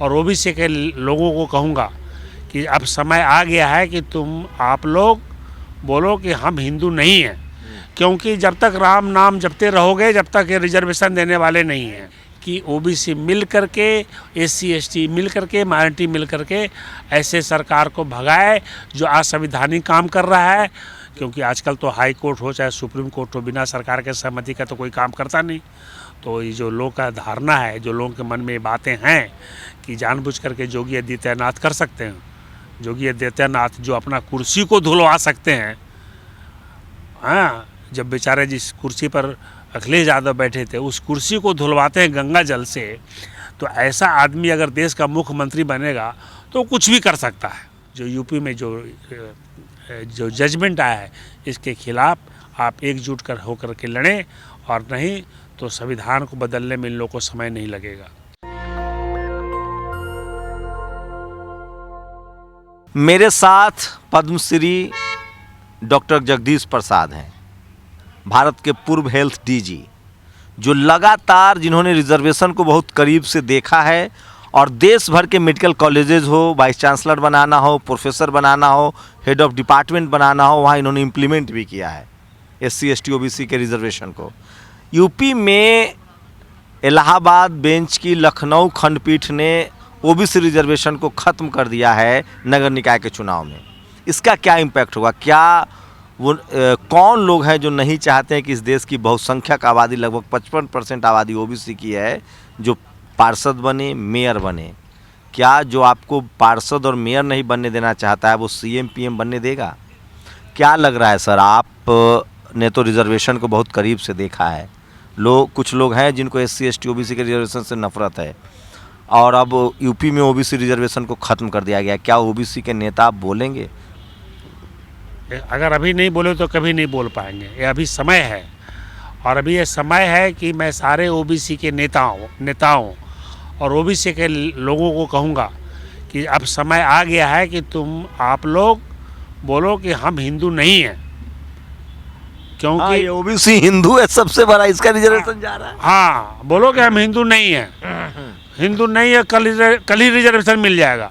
और ओबीसी के लोगों को कहूँगा कि अब समय आ गया है कि आप लोग बोलो कि हम हिंदू नहीं हैं, क्योंकि जब तक राम नाम जपते रहोगे जब तक ये रिजर्वेशन देने वाले नहीं हैं। कि ओबीसी मिल करके, एससी एसटी मिल करके, माइनॉरिटी मिल करके ऐसे सरकार को भगाए जो असंवैधानिक काम कर रहा है। क्योंकि आजकल तो हाई कोर्ट हो चाहे सुप्रीम कोर्ट हो, बिना सरकार के सहमति का तो कोई काम करता नहीं। तो ये जो लोग का धारणा है, जो लोगों के मन में ये बातें हैं कि जानबूझ करके योगी आदित्यनाथ कर सकते हैं, योगी आदित्यनाथ जो अपना कुर्सी को धुलवा सकते हैं, हाँ, जब बेचारे जिस कुर्सी पर अखिलेश यादव बैठे थे उस कुर्सी को धुलवाते हैं गंगा जल से, तो ऐसा आदमी अगर देश का मुख्यमंत्री बनेगा तो कुछ भी कर सकता है। जो यूपी में जो जजमेंट आया है इसके खिलाफ आप एकजुट होकर के लड़ें, और नहीं तो संविधान को बदलने में इन लोगों को समय नहीं लगेगा। मेरे साथ पद्मश्री डॉक्टर जगदीश प्रसाद हैं, भारत के पूर्व हेल्थ डीजी, जो लगातार जिन्होंने रिजर्वेशन को बहुत करीब से देखा है और देश भर के मेडिकल कॉलेजेस हो, वाइस चांसलर बनाना हो, प्रोफेसर बनाना हो, हेड ऑफ डिपार्टमेंट बनाना हो, वहाँ इन्होंने इम्प्लीमेंट भी किया है एससी एसटी ओबीसी के रिजर्वेशन को। यूपी में इलाहाबाद बेंच की लखनऊ खंडपीठ ने ओबीसी रिजर्वेशन को ख़त्म कर दिया है नगर निकाय के चुनाव में। इसका क्या इम्पैक्ट होगा? क्या वो कौन लोग हैं जो नहीं चाहते हैं कि इस देश की बहुसंख्यक आबादी, लगभग 55% आबादी ओबीसी की है, जो पार्षद बने, मेयर बने? क्या जो आपको पार्षद और मेयर नहीं बनने देना चाहता है वो सीएम पीएम बनने देगा? क्या लग रहा है सर? आप ने तो रिजर्वेशन को बहुत करीब से देखा है। कुछ लोग हैं जिनको एससी एसटी ओबीसी के रिजर्वेशन से नफरत है, और अब यूपी में ओबीसी रिजर्वेशन को ख़त्म कर दिया गया। क्या ओबीसी के नेता आप बोलेंगे? अगर अभी नहीं बोले तो कभी नहीं बोल पाएंगे। ये अभी समय है, और अभी ये समय है कि मैं सारे ओबीसी के नेताओं और ओबीसी के लोगों को कहूँगा कि अब समय आ गया है कि आप लोग बोलो कि हम हिंदू नहीं हैं, क्योंकि ओबीसी हिंदू है सबसे बड़ा, इसका रिजर्वेशन जा रहा है। हाँ, बोलो कि हम हिंदू नहीं हैं, हिंदू नहीं है, कल ही रिजर्वेशन मिल जाएगा।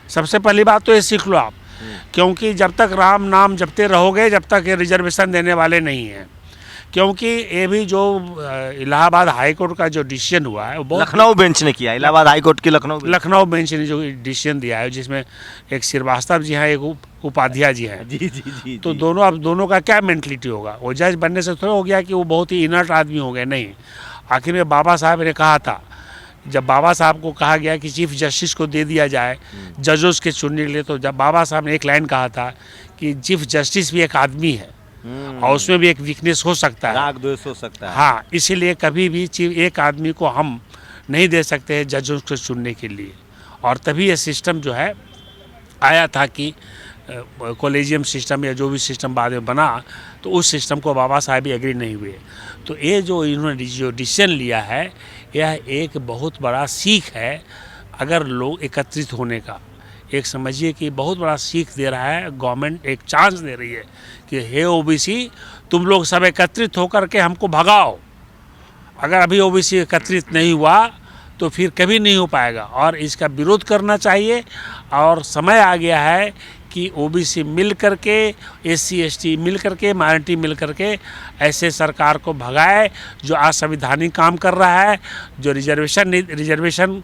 सबसे पहली बात तो ये सीख लो आप, क्योंकि जब तक राम नाम जपते रहोगे जब तक ये रिजर्वेशन देने वाले नहीं हैं। क्योंकि ये भी जो इलाहाबाद हाई कोर्ट का जो डिसीजन हुआ है वो लखनऊ बेंच ने किया, इलाहाबाद हाई कोर्ट की लखनऊ बेंच ने जो डिसीजन दिया है, जिसमें एक श्रीवास्तव जी हैं, एक उपाध्याय जी हैं। जी। तो दोनों का क्या मेंटलिटी होगा? वो जज बनने से थोड़ा हो गया कि वो बहुत ही इनर्ट आदमी हो गए, नहीं। आखिर में बाबा साहब ने कहा था, जब बाबा साहब को कहा गया कि चीफ जस्टिस को दे दिया जाए जजों के चुनने के लिए, तो जब बाबा साहब ने एक लाइन कहा था कि चीफ जस्टिस भी एक आदमी है और उसमें भी एक वीकनेस हो सकता है, राग द्वेष हो सकता है। हाँ, इसीलिए कभी भी एक आदमी को हम नहीं दे सकते हैं जजों को चुनने के लिए। और तभी ये सिस्टम जो है आया था कि कॉलेजियम सिस्टम या जो भी सिस्टम बाद में बना, तो उस सिस्टम को बाबा साहब भी एग्री नहीं हुए। तो ये जो इन्होंने जो डिसीजन लिया है, यह एक बहुत बड़ा सीख है अगर लोग एकत्रित होने का। एक समझिए कि बहुत बड़ा सीख दे रहा है, गवर्नमेंट एक चांस दे रही है कि हे ओबीसी, तुम लोग सब एकत्रित होकर के हमको भगाओ। अगर अभी ओबीसी एकत्रित नहीं हुआ तो फिर कभी नहीं हो पाएगा, और इसका विरोध करना चाहिए। और समय आ गया है कि ओबीसी मिल करके, एससी एसटी मिल करके, माइनॉरिटी मिल करके ऐसे सरकार को भगाए जो असंवैधानिक काम कर रहा है, जो रिजर्वेशन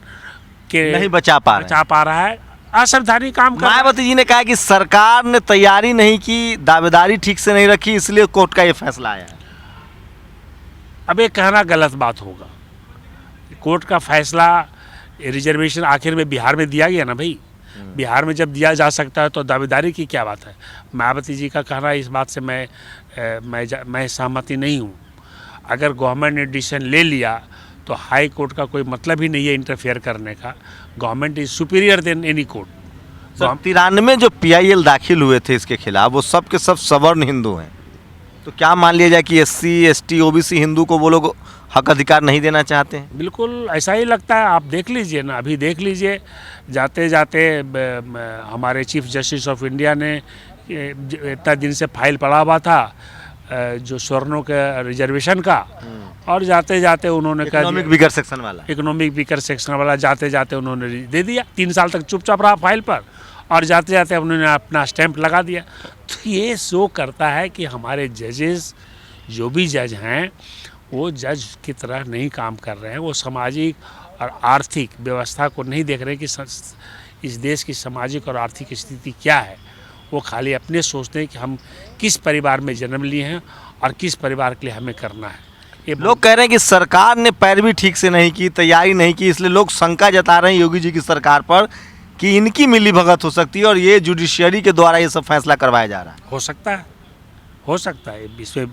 के नहीं बचा पा रहा है, असंवैधानिक काम कर। मायावती जी ने कहा कि सरकार ने तैयारी नहीं की, दावेदारी ठीक से नहीं रखी, इसलिए कोर्ट का ये फैसला आया है। अब ये कहना गलत बात होगा। कोर्ट का फैसला, रिजर्वेशन आखिर में बिहार में दिया गया ना भाई, बिहार में जब दिया जा सकता है तो दावेदारी की क्या बात है? मायावती जी का कहना, इस बात से मैं सहमति नहीं हूँ। अगर गवर्नमेंट ने डिसीजन ले लिया तो हाई कोर्ट का कोई मतलब ही नहीं है इंटरफेयर करने का। Government is superior than any court. 93 जो PIL दाखिल हुए थे इसके खिलाफ, वो सब के सब सवर्ण हिंदू हैं, तो क्या मान लिया जाए कि SC ST OBC हिंदू को वो लोग हक अधिकार नहीं देना चाहते हैं? बिल्कुल ऐसा ही लगता है। आप देख लीजिए ना, अभी देख लीजिए, जाते जाते हमारे चीफ जस्टिस ऑफ इंडिया ने इतना दिन से फाइल पड़ा हुआ था, जो स्वर्णों के रिजर्वेशन का, और जाते जाते उन्होंने कहा इकोनॉमिक वीकर सेक्शन वाला, इकोनॉमिक वीकर सेक्शन वाला, जाते जाते उन्होंने दे दिया। 3 साल तक चुपचाप रहा फाइल पर, और जाते जाते उन्होंने अपना स्टैंप लगा दिया। तो ये शो करता है कि हमारे जजेस, जो भी जज हैं, वो जज की तरह नहीं काम कर रहे हैं। वो सामाजिक और आर्थिक व्यवस्था को नहीं देख रहे कि इस देश की सामाजिक और आर्थिक स्थिति क्या है। वो खाली अपने सोचते हैं कि हम किस परिवार में जन्म लिए हैं और किस परिवार के लिए हमें करना है। ये लोग कह रहे हैं कि सरकार ने पैरवी ठीक से नहीं की, तैयारी नहीं की, इसलिए लोग शंका जता रहे हैं योगी जी की सरकार पर कि इनकी मिलीभगत हो सकती है और ये जुडिशियरी के द्वारा ये सब फैसला करवाया जा रहा है। हो सकता है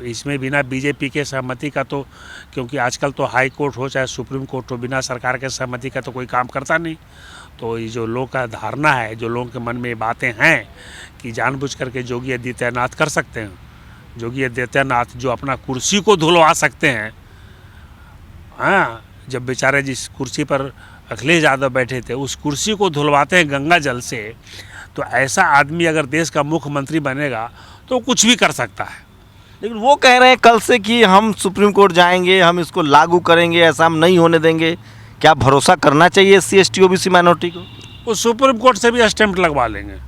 इसमें बिना बीजेपी के सहमति का तो, क्योंकि आजकल तो हाई कोर्ट हो चाहे सुप्रीम कोर्ट हो, बिना सरकार के सहमति का तो कोई काम करता नहीं। तो ये जो लोग का धारणा है, जो लोगों के मन में ये बातें हैं कि जानबूझ करके योगी आदित्यनाथ कर सकते हैं, योगी आदित्यनाथ जो अपना कुर्सी को धुलवा सकते हैं, हाँ, जब बेचारे जिस कुर्सी पर अखिलेश यादव बैठे थे उस कुर्सी को धुलवाते हैं गंगा जल से, तो ऐसा आदमी अगर देश का मुख्यमंत्री बनेगा तो कुछ भी कर सकता है। लेकिन वो कह रहे हैं कल से कि हम सुप्रीम कोर्ट जाएंगे, हम इसको लागू करेंगे, ऐसा हम नहीं होने देंगे। क्या भरोसा करना चाहिए SC ST OBC माइनॉरिटी को? वो सुप्रीम कोर्ट से भी स्टैंप लगवा लेंगे।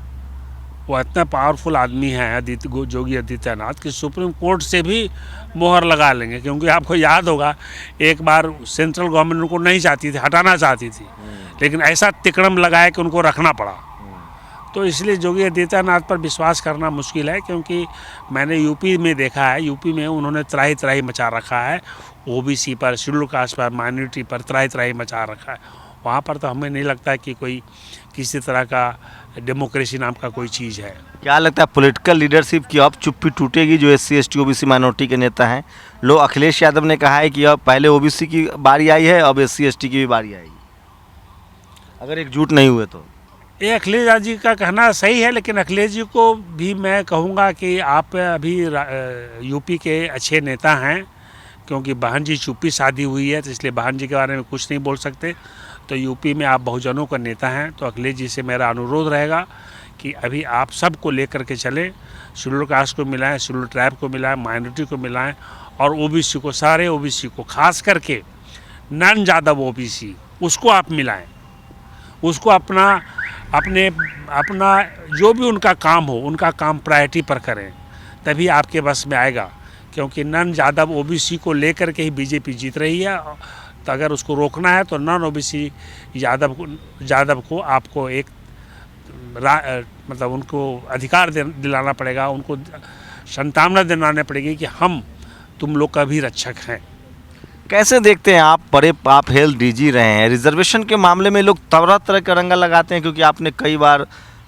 वो इतना पावरफुल आदमी है योगी आदित्यनाथ कि सुप्रीम कोर्ट से भी मोहर लगा लेंगे। क्योंकि आपको याद होगा एक बार सेंट्रल गवर्नमेंट उनको नहीं चाहती थी, हटाना चाहती थी, लेकिन ऐसा तिकड़म लगाया कि उनको रखना पड़ा। तो इसलिए योगी आदित्यनाथ पर विश्वास करना मुश्किल है, क्योंकि मैंने यूपी में देखा है, यूपी में उन्होंने त्राही त्राही मचा रखा है, OBC पर, शेड्यूल कास्ट पर, माइनॉरिटी पर त्राही त्राही मचा रखा है। वहाँ पर तो हमें नहीं लगता कि कोई किसी तरह का डेमोक्रेसी नाम का कोई चीज़ है। क्या लगता है पॉलिटिकल लीडरशिप की अब चुप्पी टूटेगी जो SC ST OBC माइनॉरिटी के नेता हैं? लोग, अखिलेश यादव ने कहा है कि अब पहले OBC की बारी आई है, अब SC ST की भी बारी आएगी अगर एकजुट नहीं हुए तो। ये अखिलेश जी का कहना सही है, लेकिन अखिलेश जी को भी मैं कहूँगा कि आप अभी यूपी के अच्छे नेता हैं, क्योंकि बहन जी चुप्पी शादी हुई है, तो इसलिए बहन जी के बारे में कुछ नहीं बोल सकते। तो यूपी में आप बहुजनों का नेता हैं, तो अखिलेश जी से मेरा अनुरोध रहेगा कि अभी आप सबको लेकर के चलें, शेड्यूल कास्ट को मिलाएं, शेड्यूल ट्राइब को मिलाएं, माइनॉरिटी को मिलाएं, और OBC को, सारे OBC को, खास करके नॉन यादव OBC, उसको आप मिलाएं, उसको अपना जो भी उनका काम हो, उनका काम प्रायोरिटी पर करें, तभी आपके बस में आएगा। क्योंकि नॉन यादव OBC को लेकर के ही बीजेपी जीत रही है। तो अगर उसको रोकना है तो नॉन OBC यादव को आपको एक मतलब उनको अधिकार दिलाना पड़ेगा, उनको संतावना दिलानी पड़ेगी कि हम तुम लोग का भी रक्षक हैं। कैसे देखते हैं आप हेल्थ DG रहे हैं, रिजर्वेशन के मामले में लोग तरह तरह का रंगा लगाते हैं, क्योंकि आपने कई बार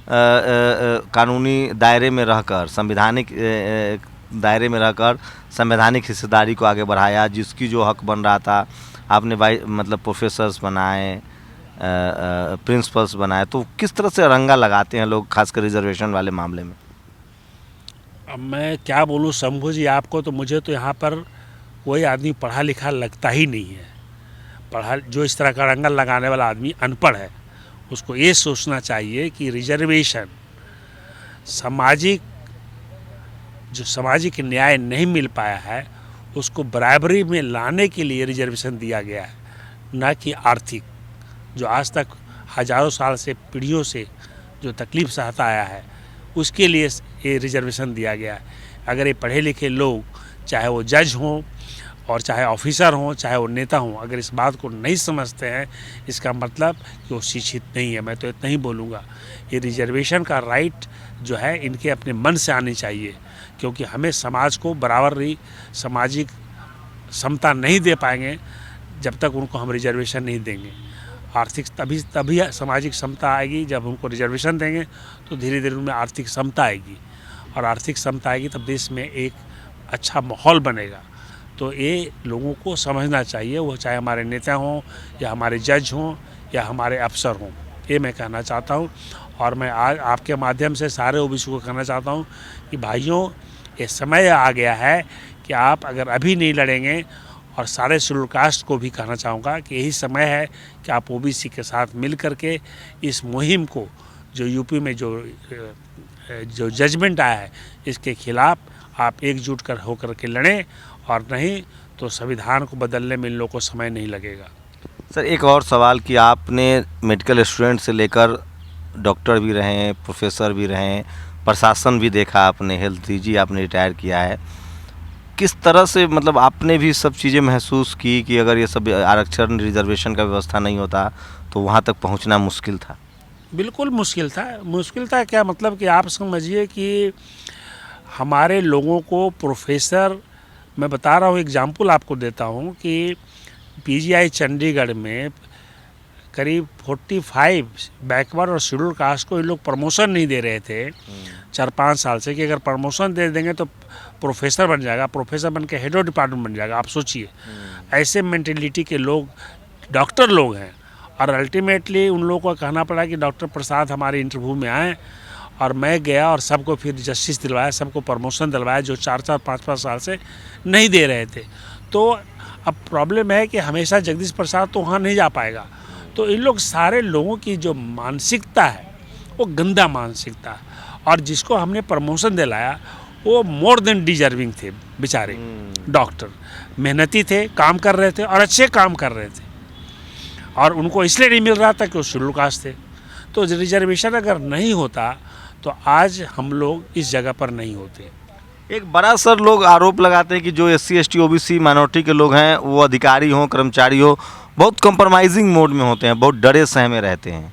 कानूनी दायरे में रहकर, संवैधानिक दायरे में रहकर संवैधानिक हिस्सेदारी को आगे बढ़ाया। जिसकी जो हक बन रहा था आपने मतलब प्रोफेसर्स बनाए, प्रिंसिपल्स बनाए। तो किस तरह से रंगा लगाते हैं लोग, खासकर रिजर्वेशन वाले मामले में? अब मैं क्या बोलूँ शंभू जी आपको, तो मुझे तो यहाँ पर कोई आदमी पढ़ा लिखा लगता ही नहीं है। जो इस तरह का रंगा लगाने वाला आदमी अनपढ़ है। उसको ये सोचना चाहिए कि रिजर्वेशन सामाजिक न्याय नहीं मिल पाया है, उसको बराबरी में लाने के लिए रिजर्वेशन दिया गया है, ना कि आर्थिक। जो आज तक हजारों साल से, पीढ़ियों से जो तकलीफ सहता आया है, उसके लिए ये रिजर्वेशन दिया गया है। अगर ये पढ़े लिखे लोग, चाहे वो जज हों और चाहे ऑफिसर हों, चाहे वो नेता हों, अगर इस बात को नहीं समझते हैं, इसका मतलब कि वो शिक्षित नहीं है। मैं तो इतना ही बोलूँगा, ये रिजर्वेशन का राइट जो है इनके अपने मन से आनी चाहिए, क्योंकि हमें समाज को बराबरी, सामाजिक समता नहीं दे पाएंगे जब तक उनको हम रिजर्वेशन नहीं देंगे। आर्थिक तभी सामाजिक समता आएगी जब उनको रिजर्वेशन देंगे, तो धीरे धीरे उनमें आर्थिक समता आएगी, और आर्थिक समता आएगी तब देश में एक अच्छा माहौल बनेगा। तो ये लोगों को समझना चाहिए, वो चाहे हमारे नेता हों या हमारे जज हों या हमारे अफसर हों। ये मैं कहना चाहता हूँ, और मैं आज आपके माध्यम से सारे OBC को कहना चाहता हूँ कि भाइयों, ये समय आ गया है कि आप अगर अभी नहीं लड़ेंगे, और सारे शेड्यूल कास्ट को भी कहना चाहूँगा कि यही समय है कि आप OBC के साथ मिल कर के इस मुहिम को, जो यूपी में जो जो जजमेंट आया है इसके खिलाफ आप एकजुट कर होकर के लड़ें, और नहीं तो संविधान को बदलने में इन लोगों को समय नहीं लगेगा। सर एक और सवाल कि आपने मेडिकल स्टूडेंट से लेकर डॉक्टर भी रहे हैं, प्रोफेसर भी रहे हैं, प्रशासन भी देखा आपने, हेल्थ डीजी आपने रिटायर किया है, किस तरह से मतलब आपने भी सब चीज़ें महसूस की कि अगर ये सब आरक्षण रिजर्वेशन का व्यवस्था नहीं होता तो वहाँ तक पहुँचना मुश्किल था? बिल्कुल मुश्किल था। मुश्किल था क्या मतलब कि आप समझिए कि हमारे लोगों को प्रोफेसर, मैं बता रहा हूँ, एग्जाम्पल आपको देता हूँ कि पीजीआई चंडीगढ़ में करीब 45 बैकवर्ड और शेड्यूल कास्ट को ये लोग प्रमोशन नहीं दे रहे थे 4-5 साल से, कि अगर प्रमोशन दे देंगे तो प्रोफेसर बन जाएगा, प्रोफेसर बन के हेड ऑफ डिपार्टमेंट बन जाएगा। आप सोचिए, ऐसे मेंटेलिटी के लोग डॉक्टर लोग हैं, और अल्टीमेटली उन लोगों को कहना पड़ा कि डॉक्टर प्रसाद हमारे इंटरव्यू में आए, और मैं गया और सबको फिर जस्टिस दिलवाया, सबको प्रमोशन दिलवाया जो 4-4, 5-5 साल से नहीं दे रहे थे। तो अब प्रॉब्लम है कि हमेशा जगदीश प्रसाद तो वहाँ नहीं जा पाएगा। तो इन लोग सारे लोगों की जो मानसिकता है वो गंदा मानसिकता है, और जिसको हमने प्रमोशन दिलाया वो मोर देन डिजर्विंग थे बेचारे। डॉक्टर मेहनती थे, काम कर रहे थे और अच्छे काम कर रहे थे, और उनको इसलिए नहीं मिल रहा था कि वो शेड्यूल कास्ट थे। तो रिजर्वेशन अगर नहीं होता तो आज हम लोग इस जगह पर नहीं होते। एक बड़ा सर लोग आरोप लगाते हैं कि जो SC ST OBC माइनॉरिटी के लोग हैं वो अधिकारी हों कर्मचारी हो बहुत कंप्रोमाइजिंग मोड में होते हैं, बहुत डरे सहमे रहते हैं।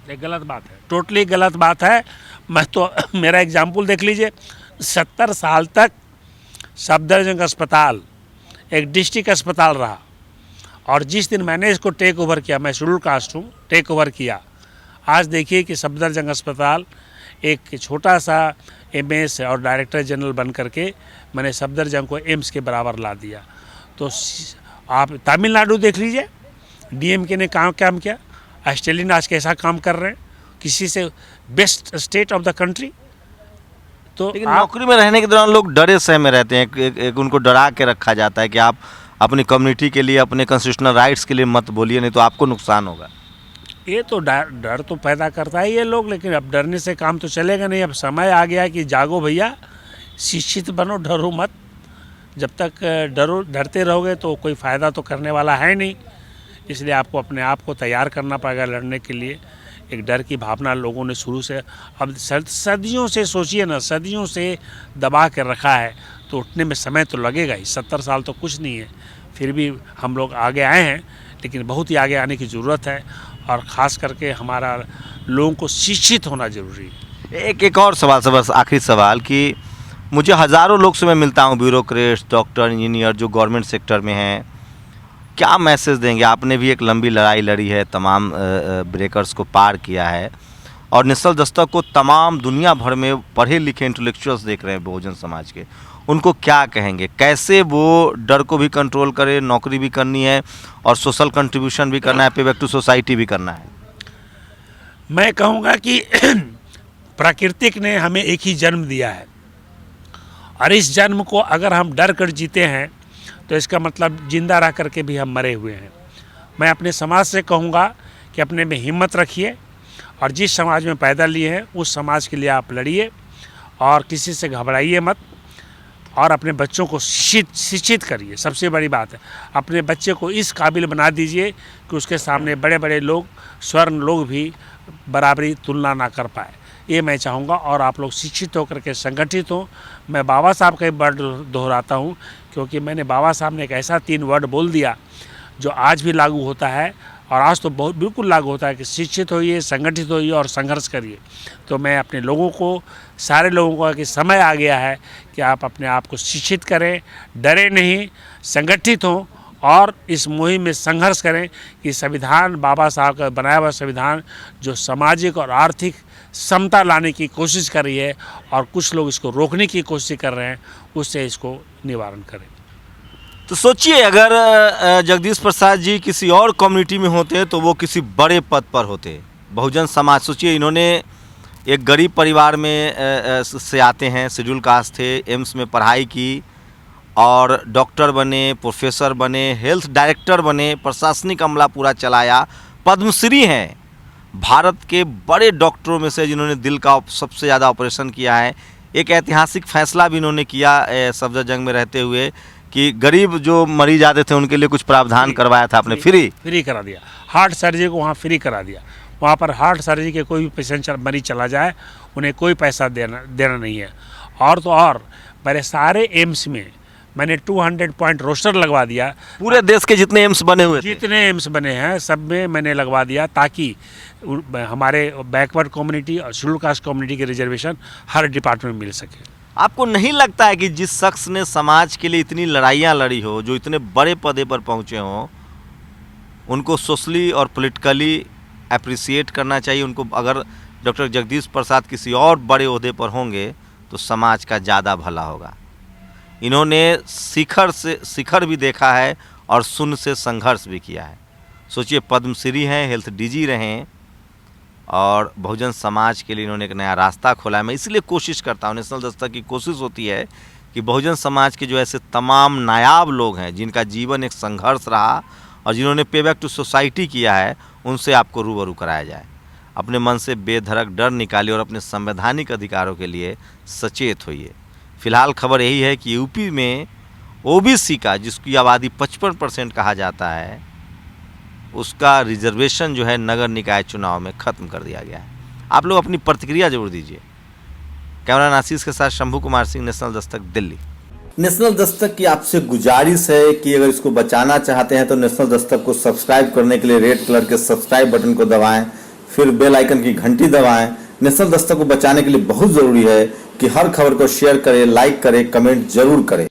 ये गलत बात है, टोटली गलत बात है। मैं तो मेरा एग्जाम्पल देख लीजिए, 70 साल तक सफदरजंग अस्पताल एक डिस्ट्रिक्ट अस्पताल रहा, और जिस दिन मैंने इसको टेक ओवर किया, मैं शेड्यूल कास्ट हूँ, टेक ओवर किया, आज देखिए कि सफदरजंग अस्पताल एक छोटा सा MS और डायरेक्टर जनरल बन करके मैंने सफदरजंग को एम्स के बराबर ला दिया। तो आप तमिलनाडु देख लीजिए, DMK ने काम किया, स्टेलिन आज कैसा काम कर रहे हैं, किसी से best state of the country. तो लेकिन नौकरी में रहने के दौरान लोग डरे सहमे रहते हैं, एक उनको डरा के रखा जाता है कि आप अपनी कम्युनिटी के लिए, अपने कॉन्स्टिट्यूशनल राइट्स के लिए मत बोलिए, नहीं तो आपको नुकसान होगा। ये तो डर तो पैदा करता है ये लोग, लेकिन अब डरने से काम तो चलेगा नहीं। अब समय आ गया कि जागो भैया, शिक्षित बनो, डरो मत। जब तक डरते रहोगे तो कोई फ़ायदा तो करने वाला है नहीं, इसलिए आपको अपने आप को तैयार करना पड़ेगा लड़ने के लिए। एक डर की भावना लोगों ने शुरू से, अब सदियों से सोचिए ना, सदियों से दबा के रखा है, तो उठने में समय तो लगेगा ही। 70 साल तो कुछ नहीं है, फिर भी हम लोग आगे आए हैं, लेकिन बहुत ही आगे आने की ज़रूरत है, और ख़ास करके हमारा लोगों को शिक्षित होना ज़रूरी है। एक और सवाल से, बस आखिरी सवाल, कि मुझे हज़ारों लोग से मैं मिलता हूँ, ब्यूरोक्रेट्स, डॉक्टर, इंजीनियर जो गवर्नमेंट सेक्टर में हैं, क्या मैसेज देंगे? आपने भी एक लंबी लड़ाई लड़ी है, तमाम ब्रेकर्स को पार किया है, और नेशनल दस्तक को तमाम दुनिया भर में पढ़े लिखे इंटेलेक्चुअल्स देख रहे हैं बहुजन समाज के, उनको क्या कहेंगे? कैसे वो डर को भी कंट्रोल करे, नौकरी भी करनी है और सोशल कंट्रीब्यूशन भी करना है, पे बैक टू सोसाइटी भी करना है? मैं कहूँगा कि प्राकृतिक ने हमें एक ही जन्म दिया है, और इस जन्म को अगर हम डर कर जीते हैं तो इसका मतलब जिंदा रह करके भी हम मरे हुए हैं। मैं अपने समाज से कहूँगा कि अपने में हिम्मत रखिए, और जिस समाज में पैदा लिए हैं उस समाज के लिए आप लड़िए, और किसी से घबराइए मत, और अपने बच्चों को शिक्षित करिए। सबसे बड़ी बात है, अपने बच्चे को इस काबिल बना दीजिए कि उसके सामने बड़े बड़े लोग, स्वर्ण लोग भी बराबरी तुलना ना कर पाए। ये मैं चाहूँगा, और आप लोग शिक्षित होकर के संगठित हों। मैं बाबा साहब का वर्ड दोहराता हूँ, क्योंकि मैंने बाबा साहब ने एक ऐसा 3 वर्ड बोल दिया जो आज भी लागू होता है, और आज तो बहुत बिल्कुल लागू होता है कि शिक्षित होइए, संगठित होइए और संघर्ष करिए। तो मैं अपने लोगों को, सारे लोगों को, कि समय आ गया है कि आप अपने आप को शिक्षित करें, डरे नहीं, संगठित हों, और इस मुहिम में संघर्ष करें कि संविधान, बाबा साहब का बनाया हुआ संविधान जो सामाजिक और आर्थिक समता लाने की कोशिश कर रही है, और कुछ लोग इसको रोकने की कोशिश कर रहे हैं, उससे इसको निवारण करें। तो सोचिए, अगर जगदीश प्रसाद जी किसी और कम्युनिटी में होते तो वो किसी बड़े पद पर होते। बहुजन समाज, सोचिए, इन्होंने एक गरीब परिवार में से आते हैं, शेड्यूल कास्ट थे, एम्स में पढ़ाई की, और डॉक्टर बने, प्रोफेसर बने, हेल्थ डायरेक्टर बने, प्रशासनिक अमला पूरा चलाया, पद्मश्री हैं, भारत के बड़े डॉक्टरों में से जिन्होंने दिल का सबसे ज़्यादा ऑपरेशन किया है। एक ऐतिहासिक फैसला भी इन्होंने किया सफदरजंग में रहते हुए कि गरीब जो मरीज आते थे उनके लिए कुछ प्रावधान करवाया था आपने, फ्री करा दिया। हार्ट सर्जरी को वहाँ फ्री करा दिया। वहाँ पर हार्ट सर्जरी के कोई भी पेशेंट मरीज चला जाए उन्हें कोई पैसा देना नहीं है। और तो और मेरे सारे एम्स में मैंने 200 पॉइंट रोस्टर लगवा दिया। पूरे देश के जितने एम्स बने हुए थे, जितने एम्स बने हैं सब में मैंने लगवा दिया, ताकि हमारे बैकवर्ड कम्युनिटी और शेड्यूल कास्ट कम्युनिटी के रिजर्वेशन हर डिपार्टमेंट में मिल सके। आपको नहीं लगता है कि जिस शख्स ने समाज के लिए इतनी लड़ाइयाँ लड़ी हो, जो इतने बड़े पदे पर पहुँचे हों, उनको सोशली और पॉलिटिकली अप्रिसिएट करना चाहिए उनको? अगर डॉक्टर जगदीश प्रसाद किसी और बड़े ओहदे पर होंगे तो समाज का ज़्यादा भला होगा। इन्होंने शिखर भी देखा है और शून्य से संघर्ष भी किया है। सोचिए, पद्मश्री हैं, हेल्थ डीजी रहे हैं और बहुजन समाज के लिए इन्होंने एक नया रास्ता खोला है। मैं इसलिए कोशिश करता हूँ, नेशनल दस्तक की कोशिश होती है कि बहुजन समाज के जो ऐसे तमाम नायाब लोग हैं जिनका जीवन एक संघर्ष रहा और जिन्होंने पे बैक टू सोसाइटी किया है, उनसे आपको रूबरू कराया जाए। अपने मन से बेधड़क डर निकालिए और अपने संवैधानिक अधिकारों के लिए सचेत होइए। फिलहाल खबर यही है कि यूपी में ओबीसी का, जिसकी आबादी 55% कहा जाता है, उसका रिजर्वेशन जो है नगर निकाय चुनाव में ख़त्म कर दिया गया है। आप लोग अपनी प्रतिक्रिया जरूर दीजिए। कैमरा आशीष के साथ शंभू कुमार सिंह, नेशनल दस्तक, दिल्ली। नेशनल दस्तक की आपसे गुजारिश है कि अगर इसको बचाना चाहते हैं तो नेशनल दस्तक को सब्सक्राइब करने के लिए रेड कलर के सब्सक्राइब बटन को दबाएं, फिर बेल आइकन की घंटी दबाएं। नेशनल दस्तक को बचाने के लिए बहुत ज़रूरी है कि हर खबर को शेयर करें, लाइक करें, कमेंट जरूर करें।